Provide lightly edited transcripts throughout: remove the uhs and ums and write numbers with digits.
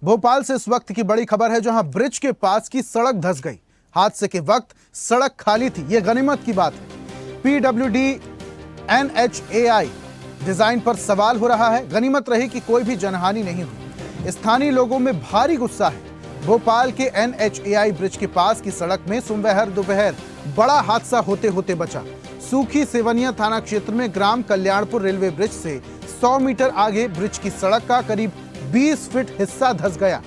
भोपाल से इस वक्त की बड़ी खबर है, जहां ब्रिज के पास की सड़क धंस गई। हादसे के वक्त सड़क खाली थी, यह गनीमत की बात है। पीडब्ल्यूडी एनएचएआई डिजाइन पर सवाल हो रहा है। गनीमत रही कि कोई भी जनहानि नहीं हुई। स्थानीय लोगों में भारी गुस्सा है। भोपाल के एनएचएआई ब्रिज के पास की सड़क में सोमवार दोपहर बड़ा हादसा होते होते बचा। सूखी सेवनिया थाना क्षेत्र में ग्राम कल्याणपुर रेलवे ब्रिज से 100 मीटर आगे ब्रिज की सड़क का करीब 20 फीट हिस्सा धंस गया।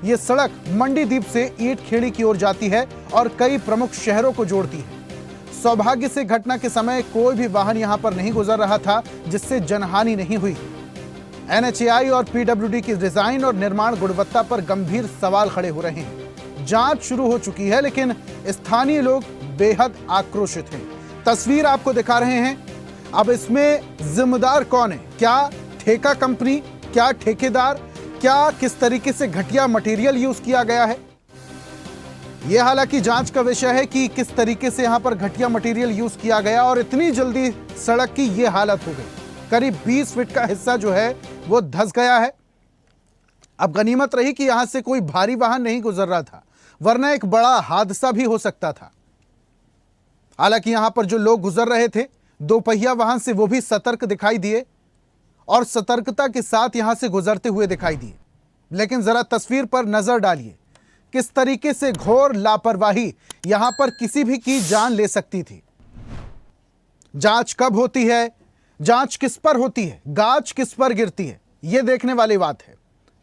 यह सड़क मंडीदीप से ईंट खेड़ी की ओर जाती है और कई प्रमुख शहरों को जोड़ती है। सौभाग्य से घटना के समय कोई भी वाहन यहां पर नहीं गुजर रहा था, जिससे जनहानि नहीं हुई। एनएचएआई और पीडब्ल्यूडी की डिजाइन और निर्माण गुणवत्ता पर गंभीर सवाल खड़े हो रहे हैं। जांच शुरू हो चुकी है, लेकिन स्थानीय लोग बेहद आक्रोशित हैं। तस्वीर आपको दिखा रहे हैं। अब इसमें जिम्मेदार कौन है? क्या ठेका कंपनी, क्या ठेकेदार, क्या किस तरीके से घटिया मटेरियल यूज किया गया है? यह हालांकि जांच का विषय है कि किस तरीके से यहां पर घटिया मटेरियल यूज किया गया और इतनी जल्दी सड़क की यह हालत हो गई। करीब 20 फीट का हिस्सा जो है वो धंस गया है। अब गनीमत रही कि यहां से कोई भारी वाहन नहीं गुजर रहा था, वरना एक बड़ा हादसा भी हो सकता था। हालांकि यहां पर जो लोग गुजर रहे थे दोपहिया वाहन से, वो भी सतर्क दिखाई दिए और सतर्कता के साथ यहां से गुजरते हुए दिखाई दिए। लेकिन जरा तस्वीर पर नजर डालिए, किस तरीके से घोर लापरवाही यहां पर किसी भी की जान ले सकती थी। जांच कब होती है, जांच किस पर होती है, गाज किस पर गिरती है, यह देखने वाली बात है।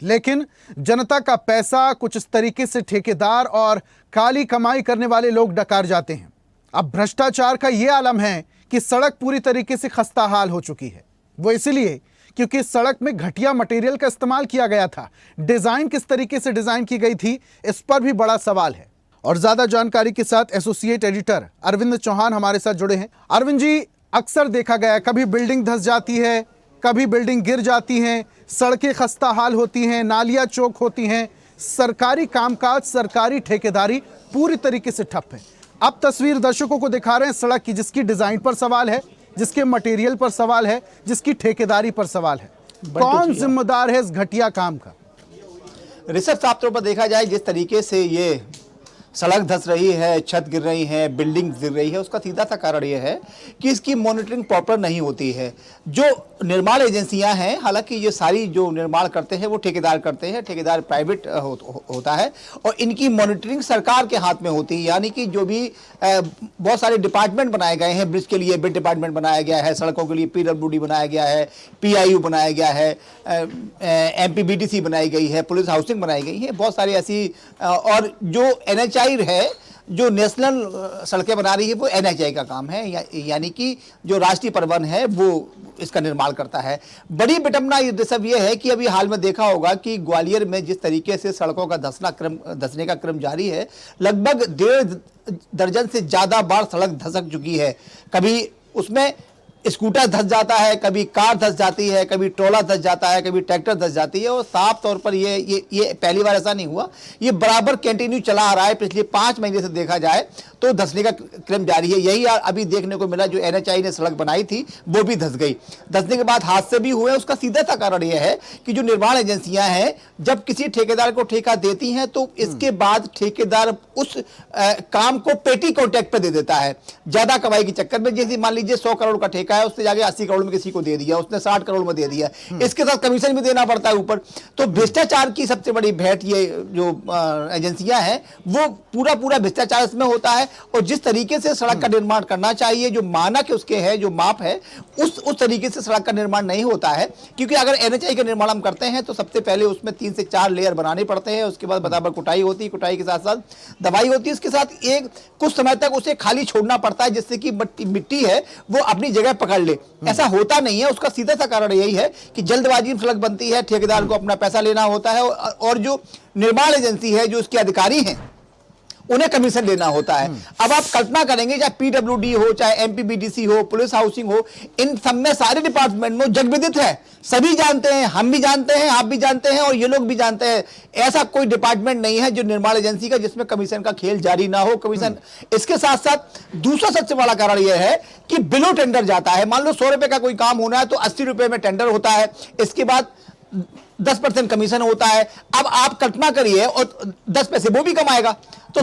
लेकिन जनता का पैसा कुछ इस तरीके से ठेकेदार और काली कमाई करने वाले लोग डकार जाते हैं। अब भ्रष्टाचार का यह आलम है कि सड़क पूरी तरीके से खस्ता हाल हो चुकी है। वो इसलिए क्योंकि सड़क में घटिया मटेरियल का इस्तेमाल किया गया था। डिजाइन किस तरीके से डिजाइन की गई थी, इस पर भी बड़ा सवाल है। और ज्यादा जानकारी के साथ एसोसिएट एडिटर अरविंद चौहान हमारे साथ जुड़े हैं। अरविंद जी, अक्सर देखा गया है कभी बिल्डिंग धंस जाती है, कभी बिल्डिंग गिर जाती हैं, सड़कें खस्ता हाल होती हैं, नालियां चौक होती हैं, सरकारी कामकाज, सरकारी ठेकेदारी पूरी तरीके से ठप है। अब तस्वीर दर्शकों को दिखा रहे हैं सड़क की, जिसकी डिजाइन पर सवाल है, जिसके मटेरियल पर सवाल है, जिसकी ठेकेदारी पर सवाल है। कौन जिम्मेदार है इस घटिया काम का? ऋषभ, साफ तौर पर देखा जाए जिस तरीके से ये सड़क धंस रही है, छत गिर रही है, बिल्डिंग गिर रही है, उसका सीधा सा कारण ये है कि इसकी मॉनिटरिंग प्रॉपर नहीं होती है। जो निर्माण एजेंसियां हैं, हालांकि ये सारी जो निर्माण करते हैं वो ठेकेदार करते हैं, ठेकेदार प्राइवेट होता है और इनकी मॉनिटरिंग सरकार के हाथ में होती है। यानी कि जो भी बहुत सारे डिपार्टमेंट बनाए गए हैं, ब्रिज के लिए ब्रिज डिपार्टमेंट बनाया गया है, सड़कों के लिए पीडब्ल्यूडी बनाया गया है, पीआईयू बनाया गया है, एमपीबीडीसी बनाई गई है, पुलिस हाउसिंग बनाई गई है, बहुत सारी ऐसी। और जो एनएचआई है, जो नेशनल सड़कें बना रही है, वो एनएचआई का काम है। यानी कि जो राष्ट्रीय परिवहन है वो इसका निर्माण करता है। बड़ी विडंबना सब ये है कि अभी हाल में देखा होगा कि ग्वालियर में जिस तरीके से सड़कों का धंसने का क्रम जारी है, लगभग 1.5 दर्जन से ज्यादा बार सड़क धंसक चुकी है। कभी उसमें स्कूटर धंस जाता है, कभी कार धंस जाती है, कभी ट्रोला धंस जाता है, कभी ट्रैक्टर धंस जाती है। और साफ तौर पर ये पहली बार ऐसा नहीं हुआ, ये बराबर कंटिन्यू चला आ रहा है। पिछले 5 महीने से देखा जाए तो धंसने का क्रम जारी है। यही अभी देखने को मिला, जो एनएचआई ने सड़क बनाई थी वो भी धंस गई। धंसने के बाद हादसे भी हुए। उसका सीधा सा कारण यह है कि जो निर्माण एजेंसियां हैं, जब किसी ठेकेदार को ठेका देती हैं तो इसके बाद ठेकेदार उस काम को पेटी कॉन्ट्रैक्ट पर दे देता है, ज्यादा कमाई के चक्कर में। जैसे मान लीजिए 100 करोड़ का ठेका है, उसने जाके 80 करोड़ में किसी को दे दिया, उसने 60 करोड़ में दे दिया, इसके साथ कमीशन भी देना पड़ता है ऊपर। तो भ्रष्टाचार की सबसे बड़ी भेंट ये जो एजेंसियां हैं, वो पूरा भ्रष्टाचार इसमें होता है। और जिस तरीके से सड़क का निर्माण करना चाहिए, जो मानक उसके है, जो माप है, उस तरीके से सड़क का निर्माण नहीं होता है। क्योंकि अगर एनएचआई का निर्माण हम करते हैं तो सबसे पहले उसमें 3 से 4 लेयर बनाने पड़ते हैं। उसके बाद बराबर कुटाई होती है, कुटाई के साथ साथ दवाई होती है, इसके साथ एक कुछ समय तक उसे खाली छोड़ना पड़ता है, जिससे कि मिट्टी है वो अपनी जगह पकड़ ले। ऐसा होता नहीं है। उसका सीधा सा कारण यही है कि जल्दबाजी में सड़क बनती है, ठेकेदार को अपना पैसा लेना होता है और जो निर्माण एजेंसी है, जो उसके अधिकारी हैं, उन्हें कमीशन लेना होता है। अब आप कल्पना करेंगे, चाहे पीडब्ल्यूडी हो, चाहे एमपीबीडीसी हो, पुलिस हाउसिंग हो, इन सब में सारे डिपार्टमेंट में जगविदित है, सभी जानते हैं, हम भी जानते हैं, आप भी जानते हैं और ये लोग भी जानते हैं। ऐसा कोई डिपार्टमेंट नहीं है जो निर्माण एजेंसी का जिसमें कमीशन का खेल जारी ना हो। कमीशन इसके साथ साथ दूसरा सबसे बड़ा कारण यह है कि बिलो टेंडर जाता है। मान लो 100 रुपए का कोई काम होना है तो 80 रुपए में टेंडर होता है। इसके बाद 10% कमीशन होता है। अब आप कल्पना करिए, और 10 पैसे वो भी कमाएगा, तो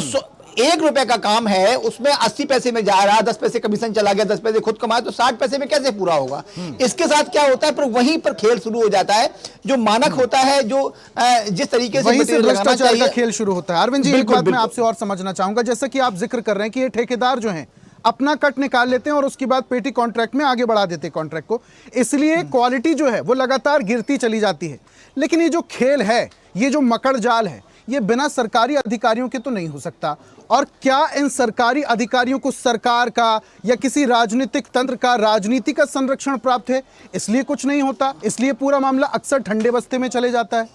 1 रुपए का काम है, उसमें 80 पैसे में जा रहा, 10 पैसे कमीशन चला गया, 10 पैसे खुद कमाए, तो 60 पैसे में कैसे पूरा होगा? इसके साथ क्या होता है, पर वहीं पर खेल शुरू हो जाता है। जो मानक होता है, जो जिस तरीके से वहीं से मटेरियल लगाना भ्रष्टाचार का चाहिए, खेल शुरू होता है। अरविंद जी, एक बिल्कुल, बात मैं बिल्कुल। आपसे और समझना चाहूंगा, जैसा कि आप जिक्र कर रहे हैं कि ये ठेकेदार जो हैं अपना कट निकाल लेते हैं और उसके बाद पेटी कॉन्ट्रैक्ट में आगे बढ़ा देते हैं कॉन्ट्रैक्ट को, इसलिए क्वालिटी जो है वो लगातार गिरती चली जाती है। लेकिन ये जो खेल है, ये जो मकड़ जाल है, ये बिना सरकारी अधिकारियों के तो नहीं हो सकता। और क्या इन सरकारी अधिकारियों को सरकार का या किसी राजनीतिक तंत्र का, राजनीति का संरक्षण प्राप्त है, इसलिए कुछ नहीं होता, इसलिए पूरा मामला अक्सर ठंडे बस्ते में चले जाता है?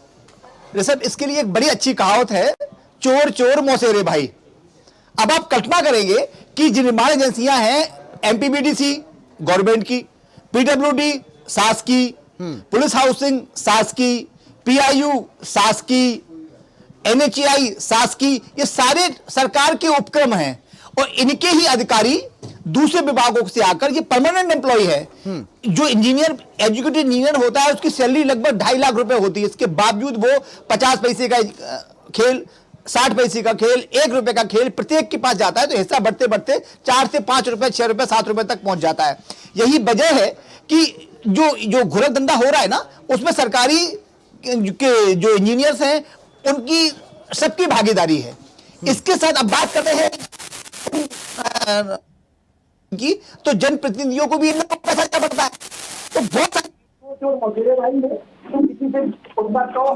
ऋषभ, इसके लिए एक बड़ी अच्छी कहावत है, चोर चोर मौसेरे भाई। अब आप कल्पना करेंगे कि जो निर्माण एजेंसियां हैं, एमपीबीडीसी गवर्नमेंट की, पीडब्ल्यूडी सास की, पुलिस हाउसिंग सास की, पीआईयू सास की, एनएचएआई सास की, ये सारे सरकार के उपक्रम हैं और इनके ही अधिकारी दूसरे विभागों से आकर, ये परमानेंट एम्प्लॉय है। जो इंजीनियर, एजुकेटेड इंजीनियर होता है, उसकी सैलरी लगभग 2.5 लाख रुपए होती है। इसके बावजूद वो 50 पैसे का खेल, 60 पैसे का खेल, 1 रुपए का खेल प्रत्येक के पास जाता है, तो हिस्सा बढ़ते बढ़ते 4 से 5 रुपए, 6 रुपए, 7 रुपए तक पहुंच जाता है। यही वजह है कि जो घुरक धंधा हो रहा है ना, उसमें सरकारी के जो इंजीनियर्स हैं, उनकी सबकी भागीदारी है। इसके साथ अब बात करते हैं की, तो जनप्रतिनिधियों को भी इतना पैसा देना पड़ता है, तो बहुत सारे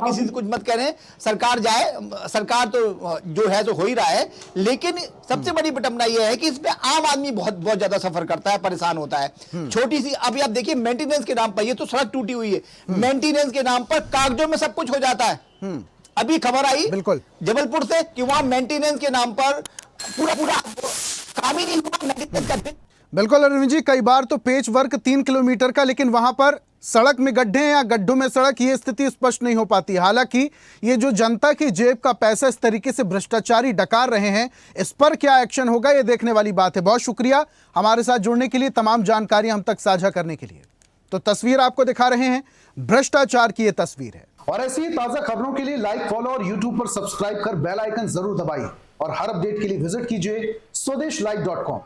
किसी से कुछ मत कह रहे हैं, सरकार जाए, सरकार तो जो है तो हो ही रहा है, लेकिन सबसे बड़ी विडंबना यह है कि इसमें आम आदमी बहुत ज्यादा सफर करता है, परेशान होता है। छोटी सी, अभी आप देखिए, मेंटेनेंस के नाम पर, ये तो सड़क टूटी हुई है, मेंटेनेंस के नाम पर कागजों में सब कुछ हो जाता है। अभी खबर आई बिल्कुल जबलपुर से कि वहां मेंटेनेंस के नाम पर पूरा काम ही नहीं हुआ मेंटेनेंस का। बिल्कुल अरविंद जी, कई बार तो पेच वर्क 3 किलोमीटर का, लेकिन वहां पर सड़क में गड्ढे या गड्ढों में सड़क, ये स्थिति स्पष्ट नहीं हो पाती। हालांकि ये जो जनता की जेब का पैसा इस तरीके से भ्रष्टाचारी डकार रहे हैं, इस पर क्या एक्शन होगा, ये देखने वाली बात है। बहुत शुक्रिया हमारे साथ जुड़ने के लिए, तमाम जानकारी हम तक साझा करने के लिए। तो तस्वीर आपको दिखा रहे हैं, भ्रष्टाचार की ये तस्वीर है। और ऐसी ताजा खबरों के लिए लाइक, फॉलो और यूट्यूब पर सब्सक्राइब कर बेल आइकन जरूर दबाइए। और हर अपडेट के लिए विजिट कीजिए स्वदेशलाइव.com।